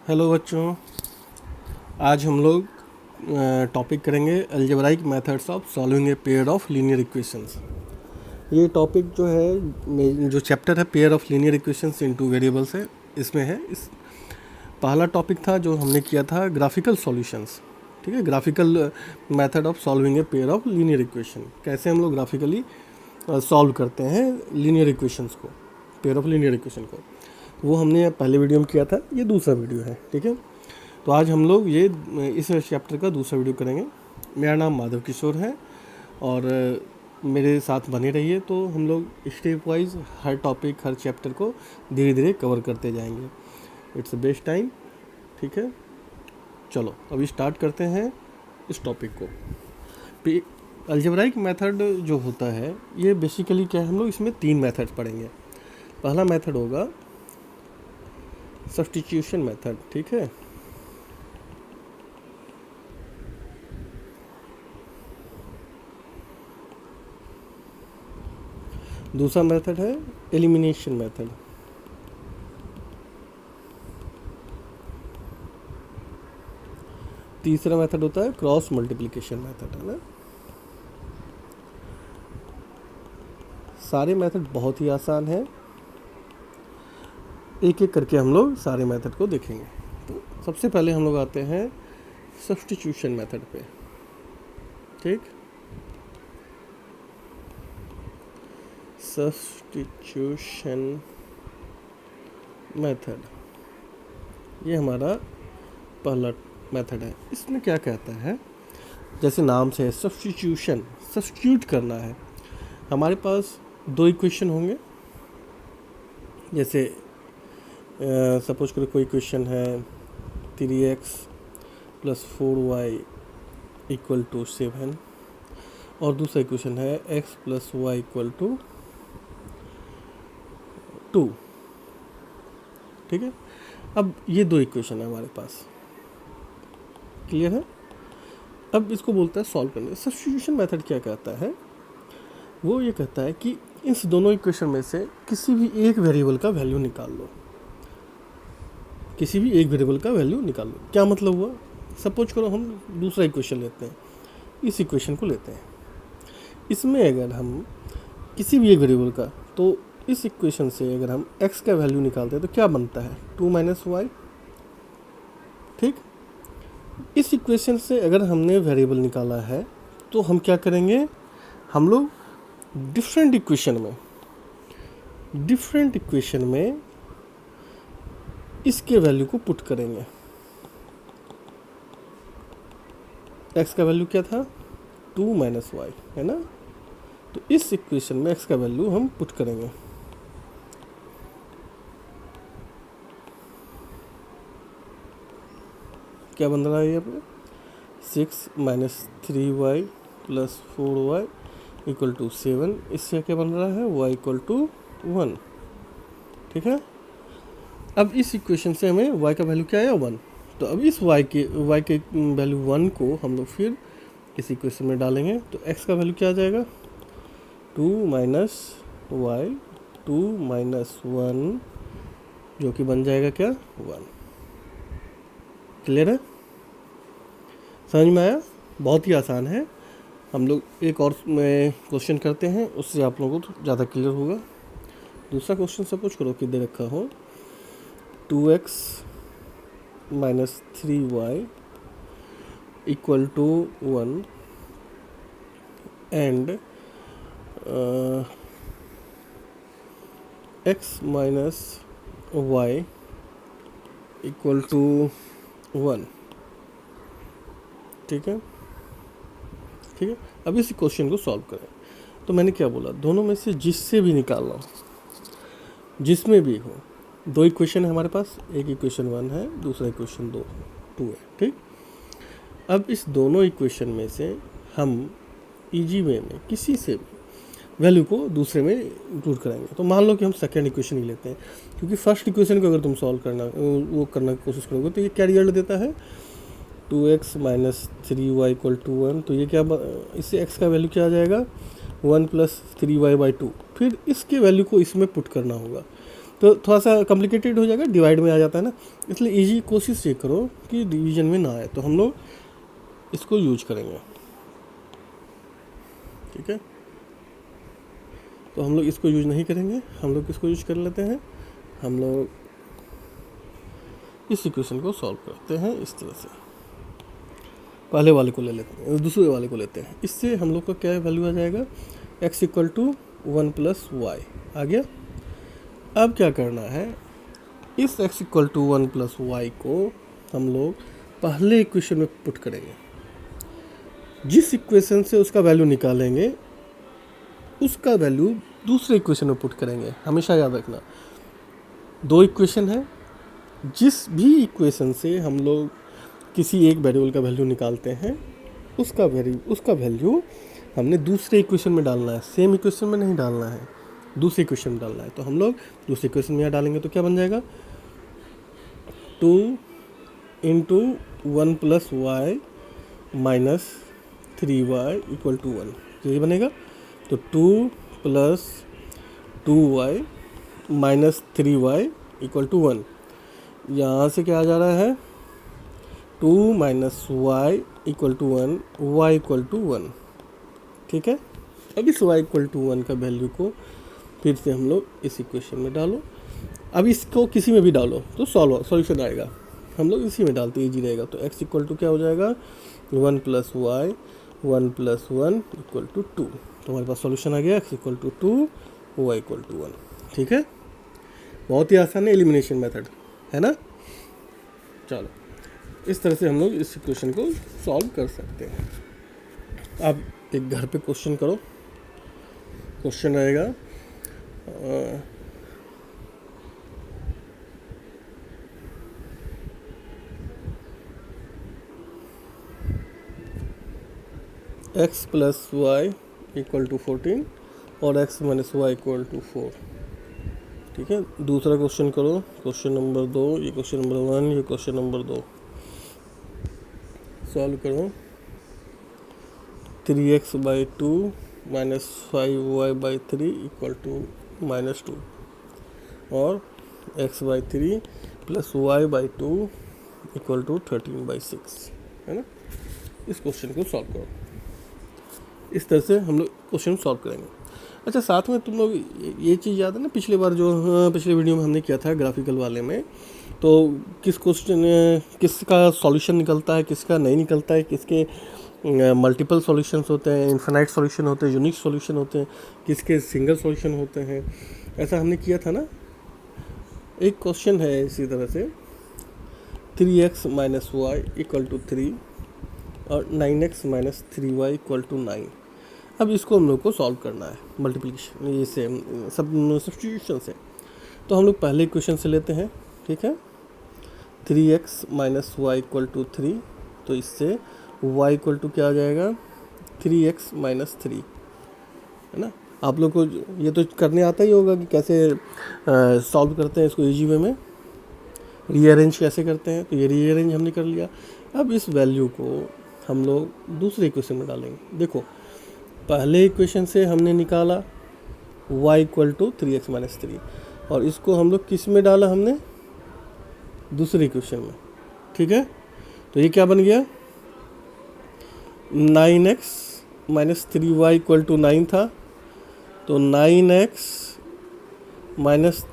Hello बच्चों, आज हम लोग टॉपिक करेंगे algebraic methods of solving A pair of linear equations. ये टॉपिक जो है, जो चैप्टर है pair of linear equations into variables है, इसमें है। इस पहला टॉपिक था जो हमने किया था ग्राफिकल सॉल्यूशंस। ठीक है, graphical method of solving A pair of linear equation, कैसे हम लोग ग्राफिकली सॉल्व करते हैं लीनियर इक्वेशंस को, पेयर ऑफ लीनियर इक्वेशन को। वो हमने पहले वीडियो में किया था, ये दूसरा वीडियो है। ठीक है, तो आज हम लोग ये इस चैप्टर का दूसरा वीडियो करेंगे। मेरा नाम माधव किशोर है और मेरे साथ बने रहिए, तो हम लोग स्टेप वाइज हर टॉपिक, हर चैप्टर को धीरे धीरे कवर करते जाएंगे। It's best time. ठीक है, चलो अभी स्टार्ट करते हैं इस टॉपिक को। अलजेब्राइक मेथड जो होता है, ये बेसिकली क्या है, हम लोग इसमें 3 मेथड पढ़ेंगे। पहला मेथड होगा सब्स्टिट्यूशन मेथड। ठीक है, दूसरा मेथड है एलिमिनेशन मेथड। तीसरा मेथड होता है क्रॉस मल्टीप्लिकेशन मेथड, है ना। सारे मेथड बहुत ही आसान है, एक एक करके हम लोग सारे मेथड को देखेंगे। तो सबसे पहले हम लोग आते हैं सब्स्टिट्यूशन मेथड पे। ठीक, सब्स्टिट्यूशन मेथड ये हमारा पहला मेथड है। इसमें क्या कहता है, जैसे नाम से है सब्स्टिट्यूशन, सब्स्टिट्यूट करना है। हमारे पास 2 इक्वेशन होंगे। जैसे सपोज करो कोई इक्वेशन है 3x + 4y = 7 और दूसरा इक्वेशन है x + y = 2। ठीक है, अब ये 2 इक्वेशन है हमारे पास। क्लियर है। अब इसको बोलता है सॉल्व करने। सब्स्टिट्यूशन मेथड क्या कहता है, वो ये कहता है कि इस दोनों इक्वेशन में से किसी भी एक वेरिएबल का वैल्यू निकाल लो। किसी भी एक वेरिएबल का वैल्यू निकाल लो। क्या मतलब हुआ, सपोज करो हम दूसरा इक्वेशन लेते हैं, इस इक्वेशन को लेते हैं। इसमें अगर हम किसी भी एक वेरिएबल का, तो इस इक्वेशन से अगर हम x का वैल्यू निकालते हैं तो क्या बनता है, 2 - y। ठीक, इस इक्वेशन से अगर हमने वेरिएबल निकाला है तो हम क्या करेंगे, हम लोग डिफरेंट इक्वेशन में इसके वैल्यू को पुट करेंगे। x का वैल्यू क्या था, 2 - y, है ना। तो इस इक्वेशन में x का वैल्यू हम पुट करेंगे। क्या बन रहा है यहाँ पे, 6 - 3y + 4y = 7। इससे क्या बन रहा है, y = 1। ठीक है, अब इस इक्वेशन से हमें y का वैल्यू क्या आया, 1। तो अब इस y के वैल्यू 1 को हम लोग फिर इस इक्वेशन में डालेंगे, तो x का वैल्यू क्या आ जाएगा, 2 - y, 2 - 1, जो कि बन जाएगा क्या, 1। क्लियर है, समझ में आया। बहुत ही आसान है। हम लोग एक और क्वेश्चन करते हैं, उससे आप लोगों को ज़्यादा क्लियर होगा। दूसरा क्वेश्चन सपोज करो कि दे रखा हो 2x - 3y = 1 and x - y = 1। ठीक है, ठीक है। अब इस क्वेश्चन को सॉल्व करें। तो मैंने क्या बोला, दोनों में से जिससे भी निकालना, जिसमें भी हो। 2 इक्वेशन है हमारे पास, एक इक्वेशन 1 है, दूसरा इक्वेशन 2 है। ठीक, अब इस दोनों इक्वेशन में से हम इजी वे में किसी से भी वैल्यू को दूसरे में इंक्लूड कराएंगे। तो मान लो कि हम सेकेंड इक्वेशन ही लेते हैं, क्योंकि फर्स्ट इक्वेशन को अगर तुम सॉल्व करना की कोशिश करोगे तो ये क्या रिजल्ट देता है, 2x - 3y = 1। तो ये क्या, इससे x का वैल्यू क्या आ जाएगा, 1 + 3y/2। फिर इसके वैल्यू को इसमें पुट करना होगा। तो थोड़ा सा कॉम्प्लिकेटेड हो जाएगा, डिवाइड में आ जाता है ना, इसलिए इजी कोशिश ये करो कि डिवीजन में ना आए, तो हम लोग इसको यूज करेंगे। ठीक है, तो हम लोग इसको यूज नहीं करेंगे, हम लोग किसको यूज कर लेते हैं, हम लोग इस इक्वेशन को सॉल्व करते हैं इस तरह से। पहले वाले को ले लेते हैं, दूसरे वाले को लेते हैं, इससे हम लोग का क्या वैल्यू आ जाएगा, x equal to 1 plus Y आ गया। अब क्या करना है, इस x equal to 1 plus Y को हम लोग पहले इक्वेशन में पुट करेंगे। जिस इक्वेशन से उसका वैल्यू निकालेंगे उसका वैल्यू दूसरे इक्वेशन में पुट करेंगे। हमेशा याद रखना, दो इक्वेशन है, जिस भी इक्वेशन से हम लोग किसी एक वेरिएबल का वैल्यू निकालते हैं उसका वैल्यू हमने दूसरे इक्वेशन में डालना है, सेम इक्वेशन में नहीं डालना है, दूसरे इक्वेशन में डालना है। तो हम लोग दूसरे इक्वेशन में यहाँ डालेंगे तो क्या बन जाएगा, 2 into 1 plus y minus 3y equal to 1, ये बनेगा। तो 2 plus 2y minus 3y equal to 1, यहाँ से क्या आ जा रहा है, 2 minus y equal to 1, y equal to 1। ठीक है, अब इस y इक्वल टू 1 का वैल्यू को फिर से हम लोग इस इक्वेशन में डालो। अब इसको किसी में भी डालो तो सॉल्यूशन आएगा, हम लोग इसी में डालते इजी रहेगा। तो x इक्वल टू क्या हो जाएगा, 1 plus y 1 plus 1 equal to 2। तो हमारे पास सॉल्यूशन आ गया, x equal to 2, y equal to 1। ठीक है, बहुत ही आसान है, एलिमिनेशन मेथड है ना। चलो, इस तरह से हम लोग इस इक्वेशन को सॉल्व कर सकते हैं। अब एक घर पे क्वेश्चन करो, क्वेश्चन रहेगा x plus y equal to 14 और x minus y equal to 4। ठीक है, दूसरा क्वेश्चन करो, क्वेश्चन नंबर 2, ये क्वेश्चन नंबर 1, ये क्वेश्चन नंबर 2 सॉल्व करो। 3x by 2 minus 5y by 3 equal to minus 2 और x by 3 plus y by 2 equal to 13 by 6, है ना। इस क्वेश्चन को सॉल्व करो, इस तरह से हम लोग क्वेश्चन सॉल्व करेंगे। अच्छा, साथ में तुम लोग ये चीज़ याद है ना, पिछले बार जो पिछले वीडियो में हमने किया था ग्राफिकल वाले में, तो किस क्वेश्चन किसका सॉल्यूशन निकलता है, किसका नहीं निकलता है, किसके मल्टीपल सॉल्यूशंस होते हैं, इन्फिनाइट सॉल्यूशन होते हैं, यूनिक सॉल्यूशन होते हैं, किसके सिंगल सॉल्यूशन होते हैं, ऐसा हमने किया था ना। एक क्वेश्चन है इसी तरह से, 3x minus y equal to 3 और 9x minus 3y equal to 9। अब इसको हम लोग को सॉल्व करना है मल्टीप्लिकेशन, ये से सब सब्स्टिट्यूशन से। तो हम लोग पहले इक्वेशन से लेते हैं, ठीक है। 3x minus y equal to 3, तो इससे y इक्वल टू क्या आ जाएगा, 3x माइनस 3, है ना। आप लोग को ये तो करने आता ही होगा कि कैसे सॉल्व करते हैं इसको इजी वे में, रीअरेंज कैसे करते हैं। तो ये रीअरेंज हमने कर लिया। अब इस वैल्यू को हम लोग दूसरे इक्वेशन में डालेंगे। देखो, पहले इक्वेशन से हमने निकाला y equal to 3x minus 3, और इसको हम लोग किस में डाला, हमने दूसरे इक्वेशन में, ठीक है। तो ये क्या बन गया, 9x minus 3y equal to 9 था, तो 9x minus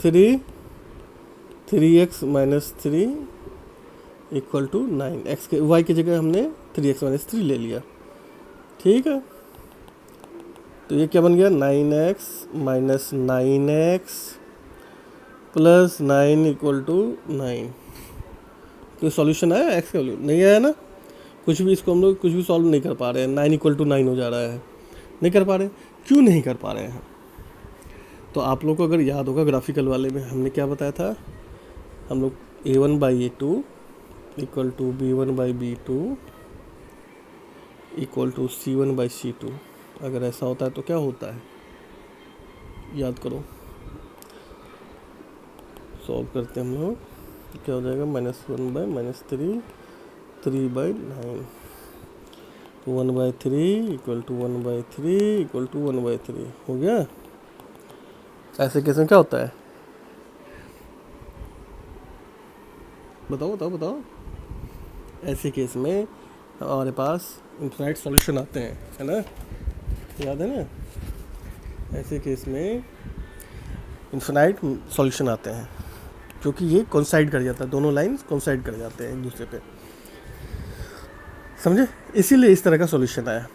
3x minus 3 equal to 9, x के y की जगह हमने 3x माइनस 3 ले लिया, ठीक है। तो ये क्या बन गया, 9x minus 9x plus 9 equal to 9। तो सॉल्यूशन आया, x का वैल्यू नहीं आया ना, कुछ भी इसको हम लोग कुछ भी सॉल्व नहीं कर पा रहे हैं। 9 इक्वल टू 9 हो जा रहा है, नहीं कर पा रहे। क्यों नहीं कर पा रहे हैं? तो आप लोग को अगर याद होगा ग्राफिकल वाले में हमने क्या बताया था, हम लोग a1 by a2 equal to b1 by b2 equal to c1 by c2। अगर ऐसा होता है तो क्या होता है, याद करो, सॉल्व करते हैं हम लोग, क्या हो जाएगा, -1 by -3 3 by 9, 1 by 3 equal to 1 by 3 equal to 1 by 3 हो गया। ऐसे केस में क्या होता है, बताओ बताओ बताओ। ऐसे केस में हमारे पास इनफाइनाइट सॉल्यूशन आते हैं, है ना, याद है ना। ऐसे केस में इनफाइनाइट सॉल्यूशन आते हैं क्योंकि ये कोइंसाइड कर जाता है, दोनों लाइंस कोइंसाइड कर जाते हैं एक दूसरे पे, समझे। इसीलिए इस तरह का सॉल्यूशन आया।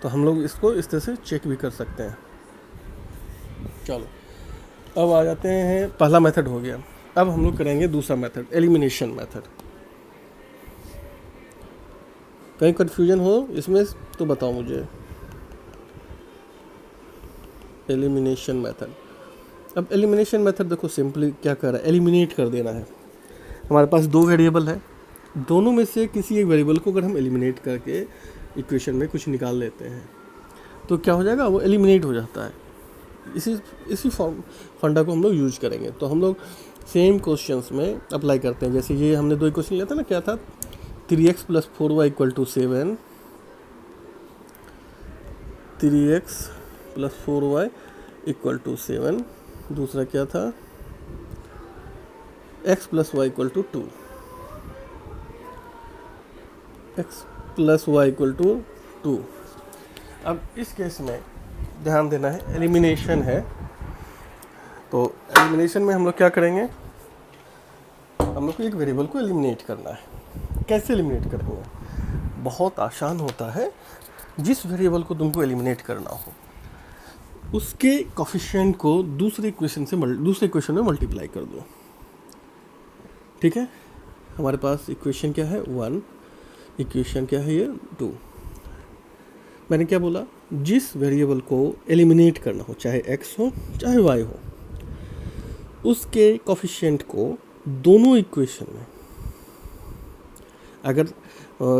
तो हम लोग इसको इस तरह से चेक भी कर सकते हैं। चलो अब आ जाते हैं, पहला मेथड हो गया। अब हम लोग करेंगे दूसरा मेथड, एलिमिनेशन मेथड। कहीं कन्फ्यूजन हो इसमें तो बताओ मुझे। Elimination method. अब एलिमिनेशन मेथड देखो सिंपली क्या कर रहा है, एलिमिनेट कर देना है। हमारे पास दो वेरिएबल है, दोनों में से किसी एक वेरिएबल को अगर हम एलिमिनेट करके इक्वेशन में कुछ निकाल लेते हैं तो क्या हो जाएगा, वो एलिमिनेट हो जाता है। इसी फंडा को हम लोग यूज करेंगे। तो हम लोग सेम क्वेश्चंस में अप्लाई करते हैं। जैसे ये हमने दो इक्वेशन लिया था ना, क्या था, 3x + 4y = 7, 3x + 4y = 7। दूसरा क्या था, x + y = 2, x + y = 2। अब इस केस में ध्यान देना है, एलिमिनेशन है। तो एलिमिनेशन में हम लोग क्या करेंगे, हम लोग को एक वेरिएबल को एलिमिनेट करना है। कैसे एलिमिनेट करेंगे, बहुत आसान होता है। जिस वेरिएबल को तुमको एलिमिनेट करना हो उसके कोफिशिएंट को दूसरे इक्वेशन में मल्टीप्लाई कर दो, ठीक है। हमारे पास इक्वेशन क्या है, 1, इक्वेशन क्या है ये, 2। मैंने क्या बोला, जिस वेरिएबल को एलिमिनेट करना हो, चाहे x हो चाहे y हो, उसके कोफिशिएंट को दोनों इक्वेशन में, अगर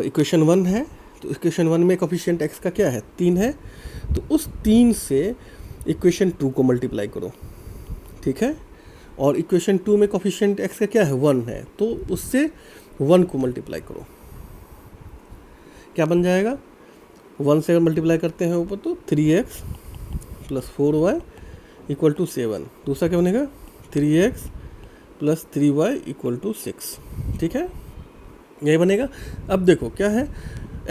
इक्वेशन 1 है तो इक्वेशन 1 में कोफिशिएंट x का क्या है, 3 है, तो उस 3 से इक्वेशन 2 को मल्टीप्लाई करो, ठीक है। और इक्वेशन 2 में कोफिशिएंट x का क्या है, 1 है, तो उससे 1 को मल्टीप्लाई करो। क्या बन जाएगा, 1 से अगर मल्टीप्लाई करते हैं ऊपर तो 3x + 4y = 7। दूसरा क्या बनेगा, 3x + 3y = 6, ठीक है, यही बनेगा। अब देखो क्या है,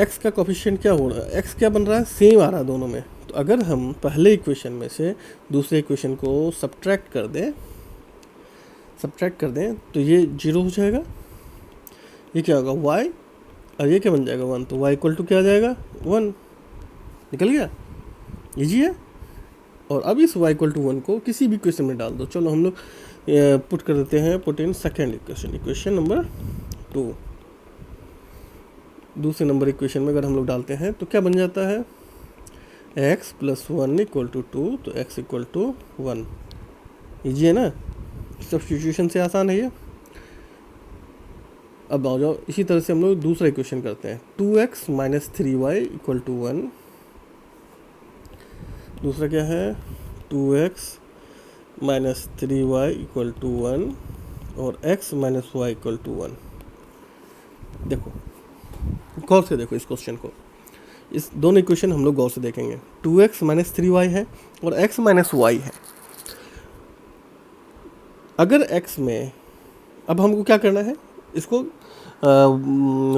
x का कोफिशिएंट क्या हो रहा है, x क्या बन रहा है, सेम आ रहा है दोनों में। तो अगर हम पहले इक्वेशन में से दूसरे इक्वेशन को सब्ट्रैक्ट कर दें तो ये 0 हो जाएगा। ये क्या होगा, y, और ये क्या बन जाएगा, 1। तो y = क्या आ जाएगा, 1, निकल गया, इजी है। और अब इस y = 1 को किसी भी इक्वेशन में डाल दो। चलो हम लोग पुट कर देते हैं, put in second equation, equation number 2। दूसरे नंबर इक्वेशन में अगर हम लोग डालते हैं तो क्या बन जाता है, x + 1 = 2, तो x = 1। इजी है ना, सब्स्टिट्यूशन से आसान है ये। अब आ जाओ, इसी तरह से हम लोग दूसरा इक्वेशन करते हैं, 2x - 3y = 1। दूसरा क्या है, 2x - 3y = 1 और x - y = 1। देखो गौर से देखो इस क्वेश्चन को, इस दोनों इक्वेशन हम लोग गौर से देखेंगे। 2x - 3y है और x - y है। अगर x में, अब हमको क्या करना है, इसको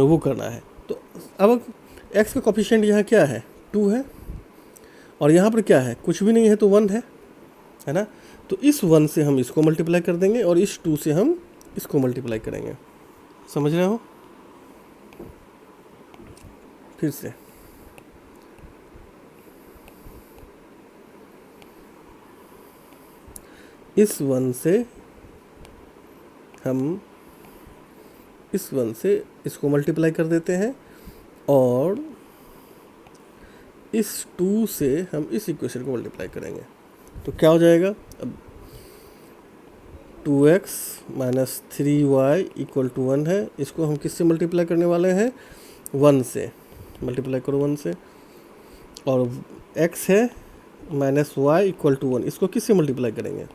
वो करना है। तो अब x का कोफिशिएंट यहाँ क्या है, 2 है, और यहाँ पर क्या है, कुछ भी नहीं है, तो 1 है ना। तो इस 1 से हम इसको मल्टीप्लाई कर देंगे और इस 2 से हम इसको मल्टीप्लाई करेंगे। समझ रहे हो, फिर से इस 1 से हम इस 1 से इसको मल्टीप्लाई कर देते हैं और इस 2 से हम इस इक्वेशन को मल्टीप्लाई करेंगे। तो क्या हो जाएगा, अब 2x - 3y = 1 है, इसको हम किससे मल्टीप्लाई करने वाले हैं, 1 से मल्टीप्लाई करो, 1 से। और x है -y = 1, इसको किससे मल्टीप्लाई करेंगे,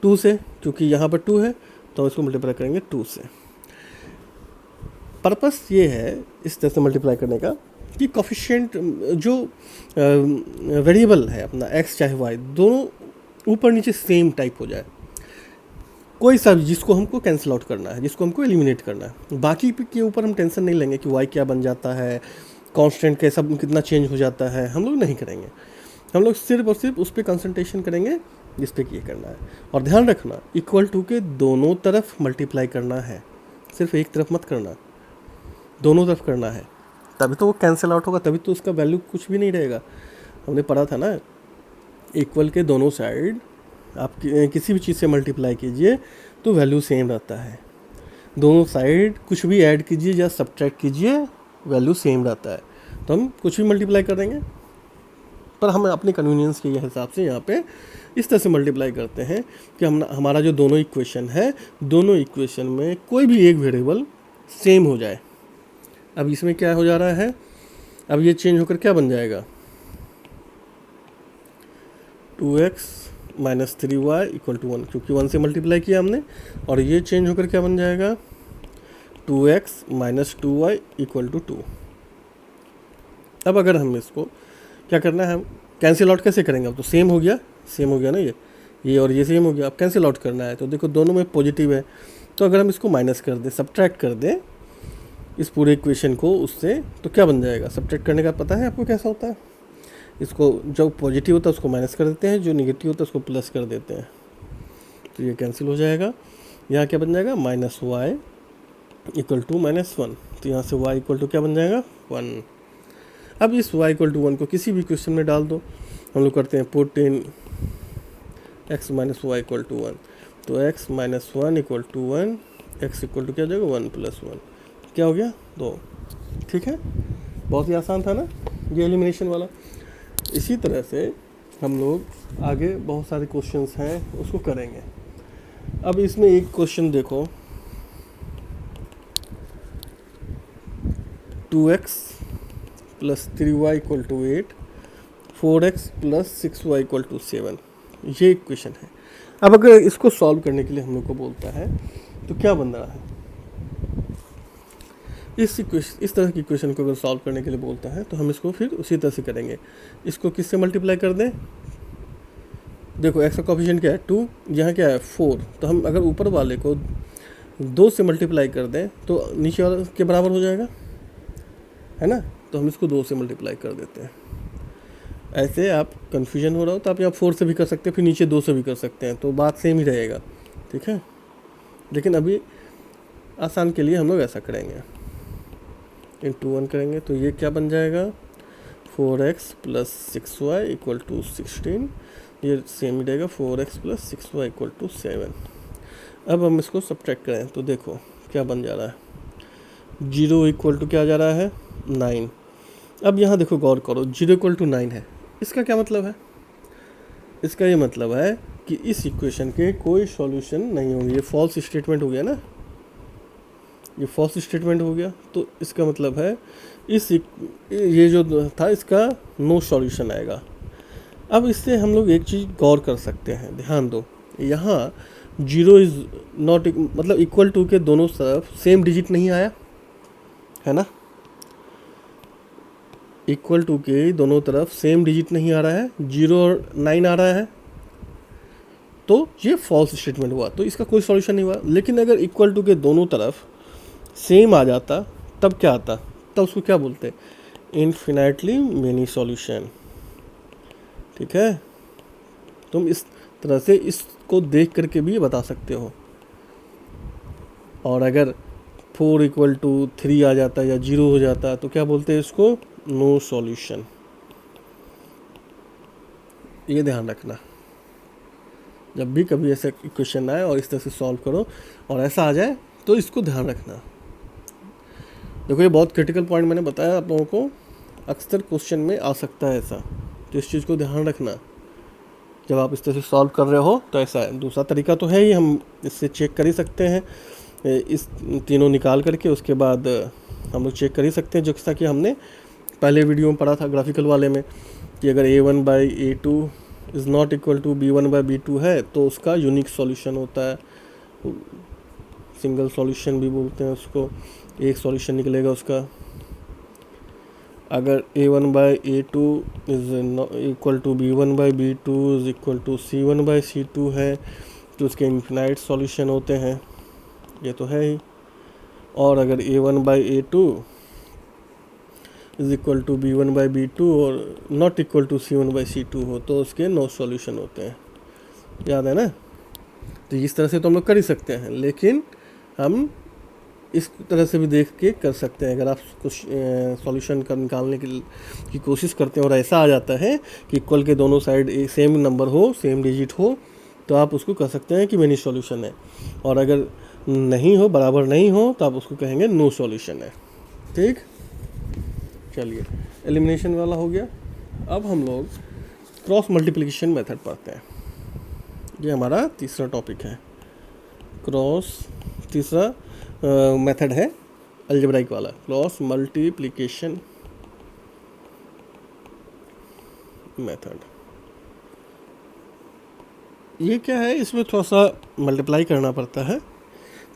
2 से, क्योंकि यहाँ पर 2 है तो इसको मल्टीप्लाई करेंगे 2 से। पर्पस ये है इस तरह से मल्टीप्लाई करने का कि कोफिशिएंट जो वेरिएबल है अपना x चाहे y, दोनों ऊपर नीचे सेम टाइप हो जाए। कोई सा भी जिसको हमको कैंसिल आउट करना है, जिसको हमको एलिमिनेट करना है। बाकी के ऊपर हम टेंशन नहीं लेंगे कि वाई क्या बन जाता है, कांस्टेंट कैसा कितना चेंज हो जाता है, हम लोग नहीं करेंगे। हम लोग सिर्फ और सिर्फ उस पर कंसंट्रेशन करेंगे जिस पे ये करना है। और ध्यान रखना, इक्वल टू के दोनों तरफ मल्टीप्लाई करना है, सिर्फ एक तरफ मत करना, दोनों तरफ करना है, तभी तो वो कैंसिल आउट होगा, तभी तो उसका वैल्यू कुछ भी नहीं रहेगा। हमने पढ़ा था ना, इक्वल के दोनों साइड आप किसी भी चीज़ से मल्टीप्लाई कीजिए तो वैल्यू सेम रहता है। दोनों साइड कुछ भी ऐड कीजिए या सब्ट्रैक्ट कीजिए, वैल्यू सेम रहता है। तो हम कुछ भी मल्टीप्लाई कर देंगे, पर हम अपने कन्वीनियंस के हिसाब से यहाँ पे इस तरह से मल्टीप्लाई करते हैं कि हमारा जो दोनों इक्वेशन है, दोनों इक्वेशन में कोई भी एक वेरिएबल सेम हो जाए। अब इसमें क्या हो जा रहा है, अब ये चेंज होकर क्या बन जाएगा, 2x minus 3y equal to 1, क्योंकि 1 से मल्टीप्लाई किया हमने। और ये चेंज होकर क्या बन जाएगा, 2x minus 2y equal to 2। अब अगर हम इसको क्या करना है, हम कैंसिल आउट कैसे करेंगे, अब तो सेम हो गया ना, ये और ये सेम हो गया। अब कैंसिल आउट करना है तो देखो दोनों में पॉजिटिव है, तो अगर हम इसको माइनस कर दें, सब्ट्रैक्ट कर दें इस पूरे इक्वेशन को उससे, तो क्या बन जाएगा। सब्ट्रैक्ट करने का पता है आपको कैसा होता है, इसको जो पॉजिटिव होता है उसको माइनस कर देते हैं, जो निगेटिव होता है उसको प्लस कर देते हैं, तो ये कैंसिल हो जाएगा। यहाँ क्या बन जाएगा, minus y equal to minus 1, तो यहाँ से y इक्वल टू क्या बन जाएगा, 1। अब इस y इक्वल टू 1 को किसी भी क्वेश्चन में डाल दो। हम लोग करते हैं put in x minus y equal to 1, तो x minus 1 equal to 1, x equal to क्या हो जाएगा, 1 प्लस 1, क्या हो गया 2। ठीक है, बहुत ही आसान था ना ये एलिमिनेशन वाला। इसी तरह से हम लोग आगे बहुत सारे क्वेश्चंस हैं उसको करेंगे। अब इसमें एक क्वेश्चन देखो, 2x plus 3y equal to 8, 4x plus 6y equal to 7, ये क्वेश्चन है। अब अगर इसको सॉल्व करने के लिए हम लोग को बोलता है तो क्या बन रहा है, इस तरह की क्वेश्चन को अगर सॉल्व करने के लिए बोलता है तो हम इसको फिर उसी तरह से करेंगे। इसको किससे मल्टीप्लाई कर दें, देखो x का कोफिशिएंट क्या है 2, यहाँ क्या है 4, तो हम अगर ऊपर वाले को 2 से मल्टीप्लाई कर दें तो नीचे वाले के बराबर हो जाएगा, है ना, तो हम इसको 2 से मल्टीप्लाई कर देते हैं। ऐसे आप कन्फ्यूजन हो रहा हो तो आप यहाँ 4 से भी कर सकते हैं, फिर नीचे 2 से भी कर सकते हैं, तो बात सेम ही रहेगा। ठीक है, लेकिन अभी आसान के लिए हम लोग ऐसा करेंगे, इंटू 1 करेंगे, तो ये क्या बन जाएगा, 4x plus 6y equal to 16, ये सेम ही रहेगा 4x plus 6y equal to 7। अब हम इसको सब्ट्रैक्ट करें तो देखो क्या बन जा रहा है, 0 इक्वल टू क्या जा रहा है, 9। अब यहाँ देखो गौर करो, 0 इक्वल टू 9 है, इसका क्या मतलब है, इसका ये मतलब है कि इस इक्वेशन के कोई सॉल्यूशन नहीं होंगे। ये फॉल्स स्टेटमेंट हो गया ना, ये फॉल्स स्टेटमेंट हो गया, तो इसका मतलब है ये जो था इसका नो सॉल्यूशन आएगा। अब इससे हम लोग एक चीज़ गौर कर सकते हैं, ध्यान दो, यहाँ 0 इज़ नॉट मतलब इक्वल टू के दोनों तरफ सेम डिजिट नहीं आया है ना, इक्वल टू के दोनों तरफ सेम डिजिट नहीं आ रहा है, 0 और 9 आ रहा है, तो ये फॉल्स स्टेटमेंट हुआ, तो इसका कोई सॉल्यूशन नहीं हुआ। लेकिन अगर इक्वल टू के दोनों तरफ सेम आ जाता तब क्या आता, तब उसको क्या बोलते हैं, इनफिनाइटली मेनी सॉल्यूशन। ठीक है, तुम इस तरह से इसको देख करके भी बता सकते हो। और अगर 4 इक्वल टू 3 आ जाता या 0 हो जाता तो क्या बोलते हैं इसको, नो सॉल्यूशन। ये ध्यान रखना, जब भी कभी ऐसा क्वेश्चन आए और इस तरह से सॉल्व करो और ऐसा आ जाए तो इसको ध्यान रखना। देखो ये बहुत क्रिटिकल पॉइंट मैंने बताया आप लोगों को, अक्सर क्वेश्चन में आ सकता है ऐसा, तो इस चीज़ को ध्यान रखना जब आप इस तरह से सॉल्व कर रहे हो। तो ऐसा है, दूसरा तरीका तो है ही, हम इससे चेक कर ही सकते हैं, इस तीनों निकाल करके उसके बाद हम लोग चेक कर ही सकते हैं, जैसा कि हमने पहले वीडियो में पढ़ा था ग्राफिकल वाले में, कि अगर a1/a2 is not equal to b1/b2 है तो उसका यूनिक सॉल्यूशन होता है, सिंगल सॉल्यूशन भी बोलते हैं उसको, एक सॉल्यूशन निकलेगा उसका। अगर a1/a2 is equal to b1/b2 is equal to c1/c2 है तो उसके इन्फिनाइट सॉल्यूशन होते हैं, ये तो है ही। और अगर a1/a2 is equal to b1/b2 और नॉट इक्वल टू c1/c2 हो तो उसके नो सॉल्यूशन होते हैं, याद है ना। तो इस तरह से तो हम लोग कर ही सकते हैं, लेकिन हम इस तरह से भी देख के कर सकते हैं। अगर आप कुछ सॉल्यूशन का निकालने की कोशिश करते हैं और ऐसा आ जाता है कि इक्वल के दोनों साइड सेम नंबर हो, सेम डिजिट हो, तो आप उसको कह सकते हैं कि मिनी सॉल्यूशन है। और अगर नहीं हो, बराबर नहीं हो, तो आप उसको कहेंगे नो सॉल्यूशन है। ठीक, चलिए एलिमिनेशन वाला हो गया। अब हम लोग क्रॉस मल्टीप्लिकेशन मेथड पढ़ते हैं। ये हमारा तीसरा टॉपिक है। तीसरा मेथड है अलजेब्राइक वाला, क्रॉस मल्टीप्लिकेशन मेथड। ये क्या है, इसमें थोड़ा सा मल्टीप्लाई करना पड़ता है,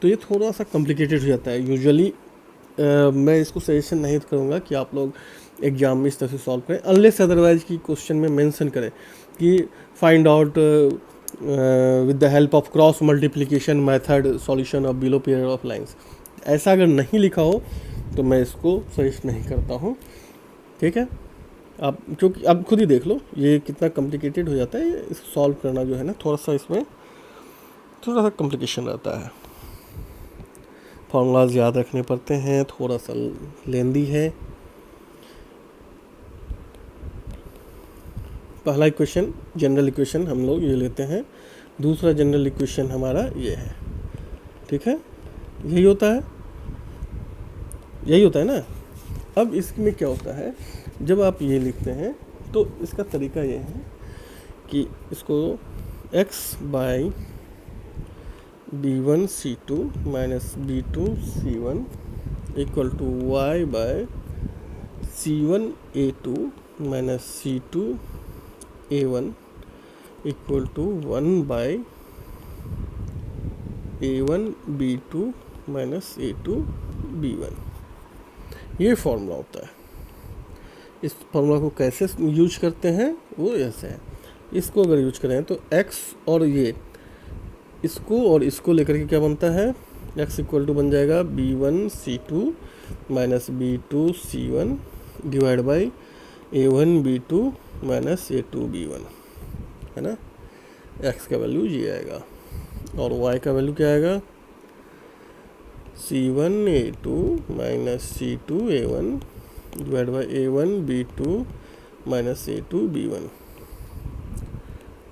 तो ये थोड़ा सा कॉम्प्लिकेटेड हो जाता है। यूजुअली मैं इसको सजेशन नहीं करूँगा कि आप लोग एग्जाम में इस तरह से सॉल्व करें, अनलेस अदरवाइज की क्वेश्चन में मेंशन करें कि find out with the help of cross multiplication method solution of below pair of lines. ऐसा अगर नहीं लिखा हो तो मैं इसको सजेस्ट नहीं करता हूँ। ठीक है, आप क्योंकि आप खुद ही देख लो ये कितना कॉम्प्लिकेटेड हो जाता है। इसको सॉल्व करना जो है ना, थोड़ा सा इसमें थोड़ा सा कॉम्प्लिकेशन रहता है, फार्मूलाज याद रखने पड़ते हैं, थोड़ा सा लेंदी है। पहला इक्वेशन जनरल इक्वेशन हम लोग ये लेते हैं, दूसरा जनरल इक्वेशन हमारा ये है। ठीक है, यही होता है ना। अब इसमें क्या होता है, जब आप ये लिखते हैं तो इसका तरीका ये है कि इसको x/b1c2 minus b2c1 equal to y/c1a2 minus c2a1 equal to 1/a1b2 minus a2b1, ये फॉर्मूला होता है। इस फॉर्मूला को कैसे यूज करते हैं वो ऐसे है। इसको अगर यूज करें तो x और ये इसको और इसको लेकर के क्या बनता है, x इक्वल टू बन जाएगा b1c2 minus b2c1 divide by a1b2 minus a2b1, है ना। x का वैल्यू ये आएगा और y का वैल्यू क्या आएगा, c1a2 minus c2a1 divide by a1b2 minus a2b1,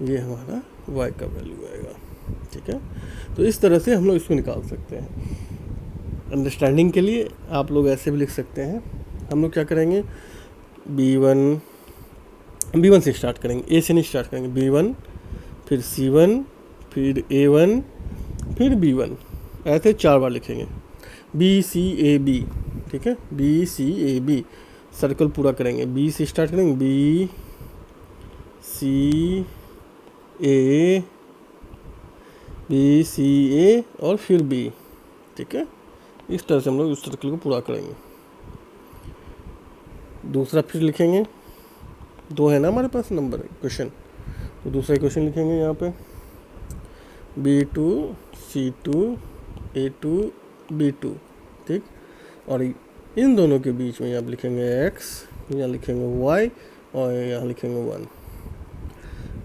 ये हमारा y का वैल्यू आएगा। ठीक है, तो इस तरह से हम लोग इसको निकाल सकते हैं। अंडरस्टैंडिंग के लिए आप लोग ऐसे भी लिख सकते हैं। हम लोग क्या करेंगे, b1 से स्टार्ट करेंगे, a से नहीं स्टार्ट करेंगे। b1 फिर c1 फिर a1 फिर b1, ऐसे 4 बार लिखेंगे। b-c-a-b, ठीक है, b-c-a-b सर्कल पूरा करेंगे। b से स्टार्ट करेंगे, b c a और फिर b। ठीक है, इस तरह से हम लोग उस सर्कल को पूरा करेंगे। दूसरा फिर लिखेंगे, 2 है ना हमारे पास नंबर क्वेश्चन, तो दूसरा क्वेश्चन लिखेंगे यहाँ पे b2 c2 a2 b2। ठीक, और इन दोनों के बीच में यहाँ लिखेंगे x, यहाँ लिखेंगे y और यहाँ लिखेंगे 1।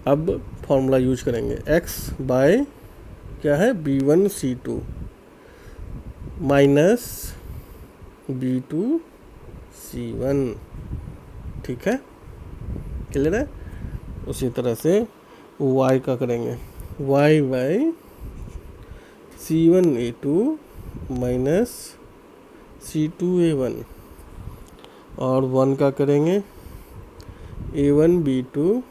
अब फॉर्मूला यूज करेंगे, x बाय क्या है b1 c2 minus b2 c1। ठीक है, क्लियर है। उसी तरह से y का करेंगे, y by c1a2 minus c2a1 और 1 का करेंगे a1b2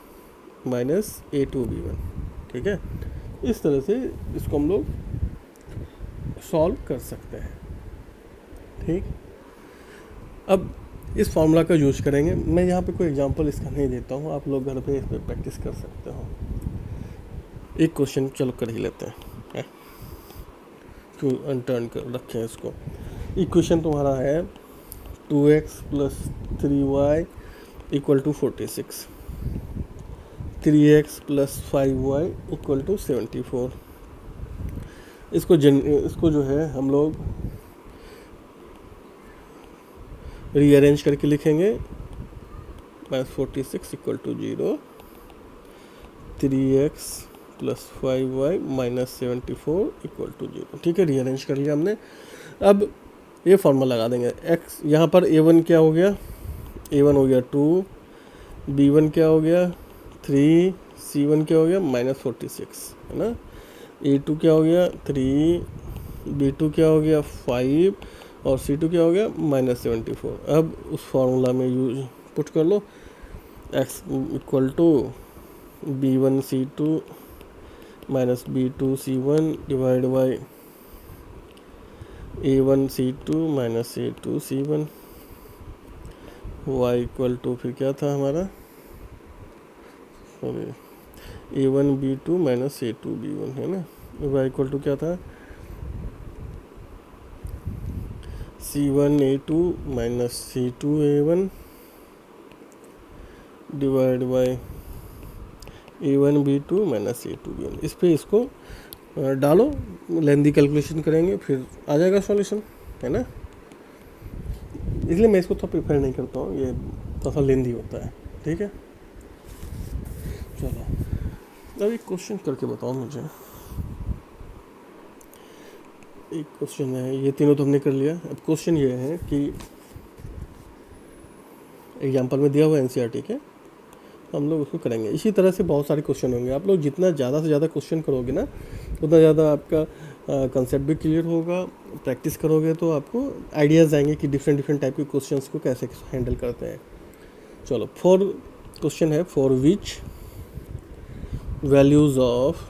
माइनस a2b1। ठीक है, इस तरह से इसको हम लोग सॉल्व कर सकते हैं। ठीक, अब इस फॉर्मूला का यूज करेंगे। मैं यहाँ पे कोई एग्जांपल इसका नहीं देता हूँ, आप लोग घर पे इस पर प्रैक्टिस कर सकते हो। एक क्वेश्चन चलो कर ही लेते हैं, क्यों अनटर्न कर रखें इसको। इक्वेशन तुम्हारा है 2x plus 3y equal to 46, 3x plus 5y equal to 74, इसको जो है हम लोग रीअरेंज करके लिखेंगे। -46 equal to 0, 3x plus 5y minus 74 equal to 0। ठीक है, रीअरेंज कर लिया हमने। अब ये फॉर्मूला लगा देंगे। x यहाँ पर a1 क्या हो गया, a1 हो गया 2, b1 क्या हो गया 3, c1 क्या हो गया -46 है ना, a2 क्या हो गया 3, b2 क्या हो गया 5 और c2 क्या हो गया -74। अब उस फार्मूला में यूज पुट कर लो, x equal to b1 c2 minus b2 c1 divide by a1 c2 minus a2 c1, y equal to फिर क्या था हमारा, sorry a1 b2 minus a2 b1 है ना, y इक्वल टू क्या था c1 a2 minus c2 a1 divide by a1 b2 minus a2 b1। इस पे इसको डालो, लेंदी कैलकुलेशन करेंगे, फिर आ जाएगा सॉल्यूशन, है ना। इसलिए मैं इसको तो प्रेफर नहीं करता हूँ, ये थोड़ा सा लेंदी होता है। ठीक है, चलो अब एक क्वेश्चन करके बताओ मुझे। एक क्वेश्चन है, ये तीनों तो हमने कर लिया। अब क्वेश्चन ये है कि एग्जाम्पल में दिया हुआ एनसीईआरटी के, हम लोग उसको करेंगे। इसी तरह से बहुत सारे क्वेश्चन होंगे। आप लोग जितना ज़्यादा से ज़्यादा क्वेश्चन करोगे ना, उतना ज़्यादा आपका कंसेप्ट भी क्लियर होगा। प्रैक्टिस करोगे तो आपको आइडियाज़ आएंगे कि डिफरेंट डिफरेंट टाइप के क्वेश्चंस को कैसे हैंडल करते हैं। चलो, फॉर क्वेश्चन है, for which values of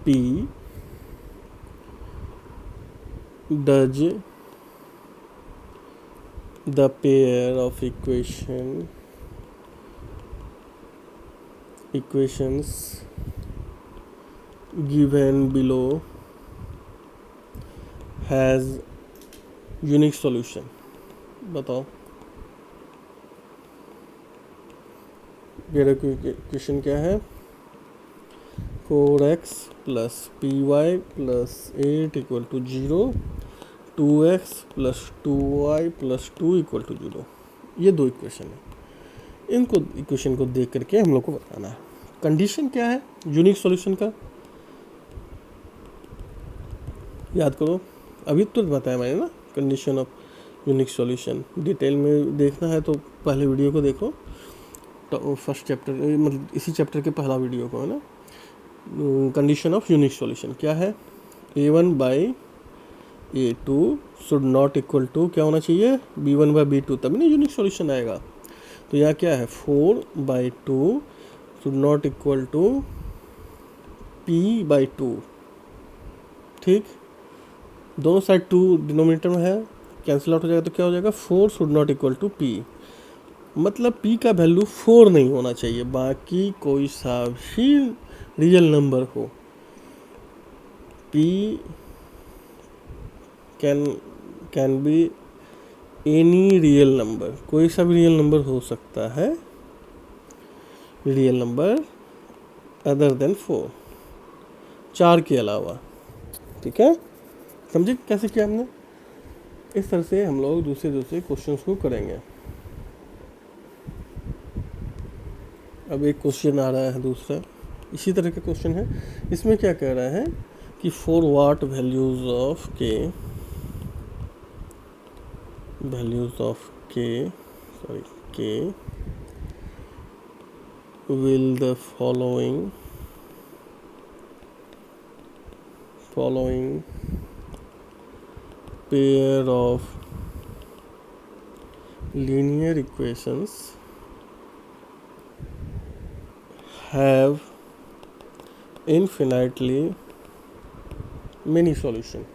P does the pair of equations given below has unique solution। बताओ, मेरा क्वेश्चन क्या है, 4x plus py plus 8 equal to 0, 2x plus 2y plus 2 equal to 0। ये दो इक्वेशन है, इनको equation को देख करके हम लोग को बताना है कंडीशन क्या है यूनिक सॉल्यूशन का। याद करो, अभी तो बताया मैंने ना condition of unique solution. Detail में देखना है तो पहले वीडियो को देखो, तो फर्स्ट चैप्टर, मतलब इसी चैप्टर के पहला वीडियो को, है ना। कंडीशन ऑफ यूनिक सॉल्यूशन क्या है, a1 by a2 should not equal to क्या होना चाहिए, b1 बाई b2, तभी ना यूनिक सॉल्यूशन आएगा। तो यहाँ क्या है, 4/2 should not equal to p/2। ठीक, दोनों साइड 2 डिनोमिनेटर में है, कैंसिल आउट हो जाएगा तो क्या हो जाएगा, 4 should not equal to p। मतलब p का वैल्यू 4 नहीं होना चाहिए, बाकी कोई सा भी रियल नंबर हो। p can be any real number, कोई सा भी रियल नंबर हो सकता है, रियल नंबर अदर देन 4, 4 के अलावा। ठीक है, समझे कैसे किया हमने। इस तरह से हम लोग दूसरे दूसरे क्वेश्चंस को करेंगे। अब एक क्वेश्चन आ रहा है दूसरा, इसी तरह का क्वेश्चन है। इसमें क्या कह रहा है कि for what values of k will the following pair of linear equations have infinitely many solutions।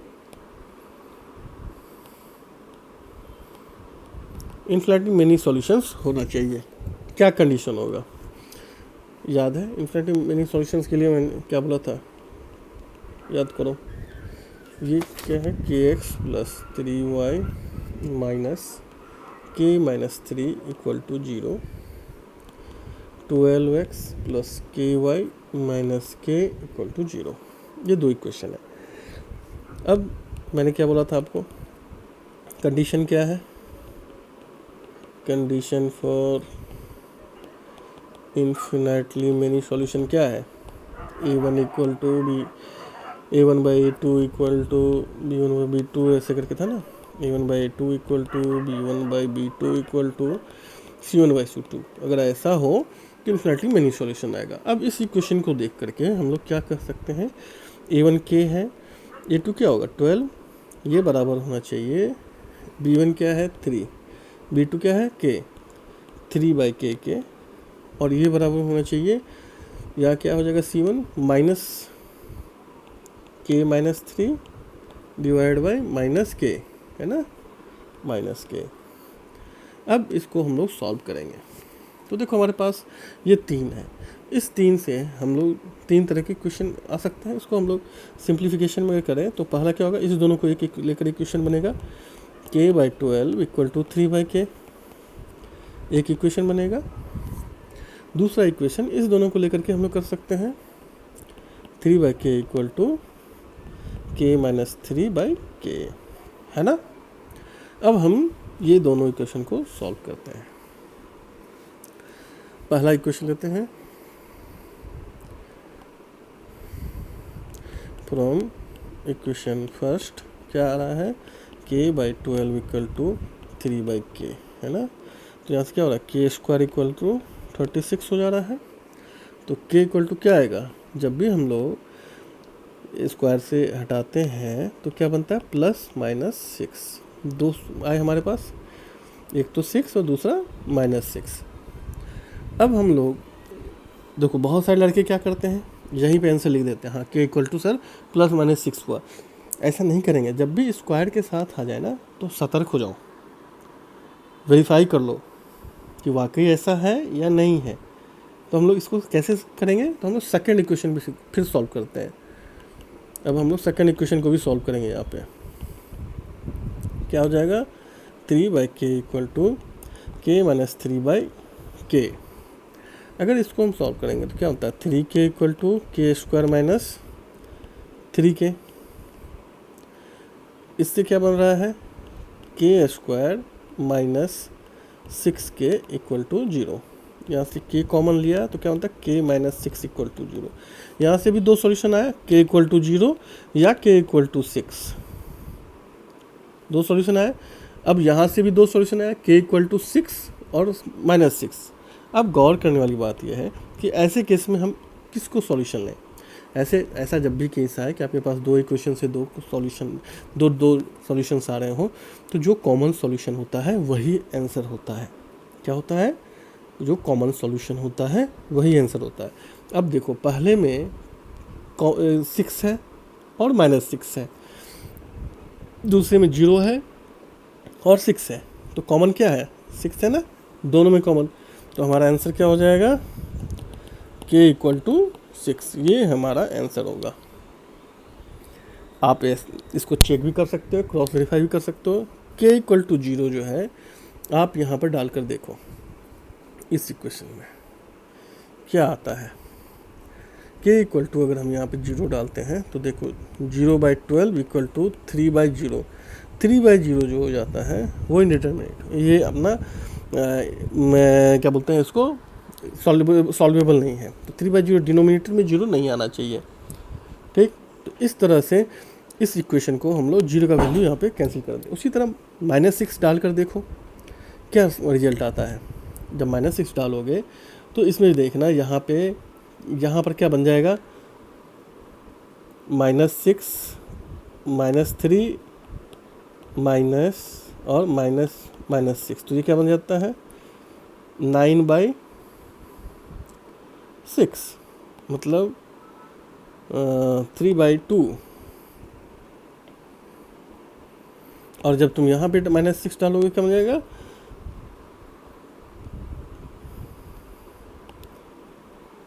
Infinity many solutions होना चाहिए। क्या कंडीशन होगा, याद है इन्फिनिटी मेनी सॉल्यूशंस के लिए मैंने क्या बोला था, याद करो। ये क्या है, kx plus 3y minus k minus 3 equal to 0, 12x plus ky minus k equal to 0। ये दो इक्वेशन है। अब मैंने क्या बोला था आपको, कंडीशन क्या है, condition for infinitely many solution क्या है, A1 equal to A1/A2 equal to B1/B2 ऐसे करके था ना, A1/A2 equal to B1/B2 equal to C1/C2। अगर ऐसा हो तो इन्फिनिटली मेनी सॉल्यूशन आएगा। अब इस इक्वेशन को देख करके हम लोग क्या कर सकते हैं, A1 K है, A2 क्या होगा 12, ये बराबर होना चाहिए B1 क्या है 3, B2 क्या है K, 3/K के, और ये बराबर होना चाहिए, या क्या हो जाएगा C1 minus K minus 3 divide by minus K, है ना, माइनस K। अब इसको हम लोग सॉल्व करेंगे। तो देखो हमारे पास ये 3 है, इस 3 से हम लोग 3 तरह के क्वेश्चन आ सकते हैं। इसको हम लोग सिंप्लीफिकेशन में करें तो पहला क्या होगा, इस दोनों को एक एक लेकर इक्वेशन बनेगा, K/12 इक्वल टू 3/K, एक इक्वेशन बनेगा। दूसरा इक्वेशन इस दोनों को लेकर के हम लोग कर सकते हैं, 3/K equal to K minus 3/K, है ना। अब हम ये दोनों इक्वेशन को सॉल्व करते हैं। पहला इक्वेशन लेते हैं, फ्रॉम इक्वेशन फर्स्ट क्या आ रहा है, K/12 इक्वल टू 3/K, है ना। तो यहाँ से क्या हो रहा है, K² इक्वल टू 36 हो जा रहा है। तो K इक्वल टू क्या आएगा, जब भी हम लोग स्क्वायर से हटाते हैं तो क्या बनता है, +-6, दो आए हमारे पास, एक तो 6 और दूसरा -6। अब हम लोग देखो बहुत सारे लड़के क्या करते हैं, यहीं पे आंसर लिख देते हैं, हाँ K इक्वल टू सर +-6 हुआ। ऐसा नहीं करेंगे, जब भी स्क्वायर के साथ आ जाए ना तो सतर्क हो जाओ, वेरीफाई कर लो कि वाकई ऐसा है या नहीं है। तो हम लोग इसको कैसे करेंगे, तो हम लोग सेकेंड इक्वेशन भी फिर सॉल्व करते हैं। अब हम लोग सेकेंड इक्वेशन को भी सॉल्व करेंगे। यहाँ पे क्या हो जाएगा, 3/K equal to K minus 3/K। अगर इसको हम सॉल्व करेंगे तो क्या होता है, 3K equal to K² minus 3K। इससे क्या बन रहा है, K² minus 6K equal to 0। यहाँ से K कॉमन लिया तो क्या होता है, K माइनस 6 इक्वल टू 0। यहाँ से भी दो सॉल्यूशन आया, K इक्वल टू 0 या K इक्वल टू 6, दो सॉल्यूशन आए। अब यहाँ से भी दो सॉल्यूशन आया, K इक्वल टू 6 और -6। अब गौर करने वाली बात यह है कि ऐसे केस में हम किसको सॉल्यूशन लें। ऐसा जब भी केस आए कि आपके पास दो इक्वेशन से दो सॉल्यूशंस आ रहे हों, तो जो कॉमन सॉल्यूशन होता है वही आंसर होता है। क्या होता है, जो कॉमन सॉल्यूशन होता है वही आंसर होता है। अब देखो पहले में 6 है और -6 है, दूसरे में 0 है और 6 है, तो कॉमन क्या है, 6 है ना, दोनों में कॉमन। तो हमारा आंसर क्या हो जाएगा, K इक्वल टू 6, ये हमारा आंसर होगा। आप इसको चेक भी कर सकते हो, क्रॉस वेरीफाई भी कर सकते हो। K इक्वल टू 0 जो है आप यहाँ पर डालकर देखो, इस इक्वेशन में क्या आता है। K इक्वल टू अगर हम यहाँ पे 0 डालते हैं तो देखो 0/12 इक्वल टू 3/0। 3/0 जो हो जाता है वो इंडिटरमिनेट, ये अपना मैं क्या बोलते हैं इसको, सॉल्वेबल नहीं है। तो 3/0 डिनोमिनेटर में 0 नहीं आना चाहिए, ठीक। तो इस तरह से इस इक्वेशन को हम लोग 0 का वैल्यू यहाँ पे कैंसिल कर दें। उसी तरह -6 डालकर देखो क्या रिजल्ट आता है। जब -6 डालोगे तो इसमें देखना यहाँ पर क्या बन जाएगा, -6 -3 माइनस और -6, तो ये क्या बन जाता है 9/6, मतलब 3/2। और जब तुम यहाँ पे -6 डालोगे क्या बन जाएगा,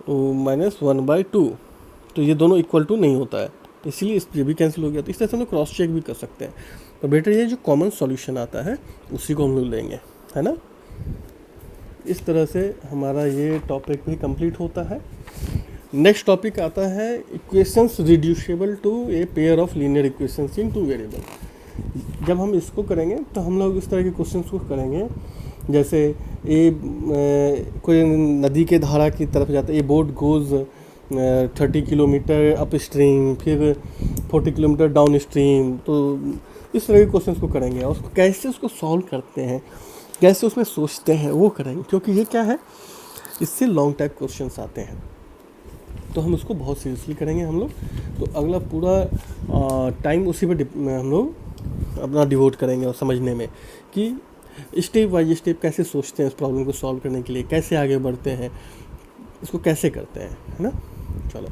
-1/2। तो ये दोनों इक्वल टू नहीं होता है, इसलिए ये भी कैंसिल हो गया। तो इस तरह से हम लोग क्रॉस चेक भी कर सकते हैं। तो बेटर ये जो कॉमन सॉल्यूशन आता है उसी को हम लोग लेंगे, है ना। इस तरह से हमारा ये टॉपिक भी कंप्लीट होता है। नेक्स्ट टॉपिक आता है equations reducible to a pair of linear equations in two variable. जब हम इसको करेंगे तो हम लोग इस तरह के क्वेश्चंस को करेंगे, जैसे कोई नदी के धारा की तरफ जाता है, ए boat goes 30 kilometre up stream, फिर 40 किलोमीटर डाउन स्ट्रीम। तो इस तरह के क्वेश्चंस को करेंगे और उसको कैसे उसको सॉल्व करते हैं, कैसे उसमें सोचते हैं, वो करेंगे, क्योंकि ये क्या है, इससे लॉन्ग टाइप क्वेश्चंस आते हैं, तो हम उसको बहुत सीरियसली करेंगे हम लोग। तो अगला पूरा टाइम उसी पर हम लोग अपना डिवोट करेंगे और समझने में कि स्टेप बाई स्टेप कैसे सोचते हैं इस प्रॉब्लम को सॉल्व करने के लिए, कैसे आगे बढ़ते हैं, इसको कैसे करते हैं, है ना। चलो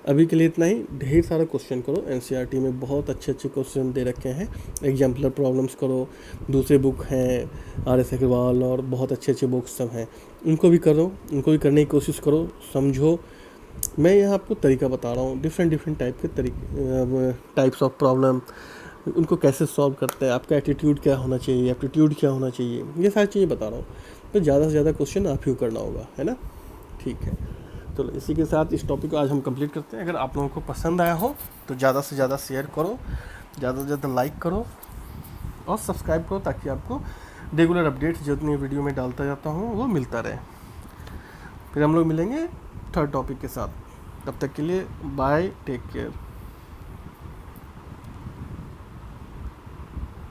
अभी के लिए इतना ही। ढेर सारा क्वेश्चन करो, एनसीईआरटी में बहुत अच्छे अच्छे क्वेश्चन दे रखे हैं, एग्जाम्पलर प्रॉब्लम्स करो, दूसरे बुक हैं आर.एस. अग्रवाल और बहुत अच्छे अच्छे बुक्स सब हैं, उनको भी करो, उनको भी करने की कोशिश करो, समझो। मैं यहाँ आपको तरीका बता रहा हूँ, डिफरेंट टाइप के टाइप्स ऑफ प्रॉब्लम, उनको कैसे सॉल्व करते हैं, आपका एटीट्यूड क्या होना चाहिए, एप्टीट्यूड क्या होना चाहिए, ये सारी चीज़ें बता रहा हूँ। तो ज़्यादा से ज़्यादा क्वेश्चन आप ही को करना होगा, है ना। ठीक है, तो इसी के साथ इस टॉपिक को आज हम कंप्लीट करते हैं। अगर आप लोगों को पसंद आया हो तो ज़्यादा से ज़्यादा शेयर करो, ज़्यादा से ज़्यादा लाइक करो और सब्सक्राइब करो, ताकि आपको रेगुलर अपडेट्स जितनी वीडियो में डालता जाता हूँ वो मिलता रहे। फिर हम लोग मिलेंगे थर्ड टॉपिक के साथ। तब तक के लिए बाय, टेक केयर।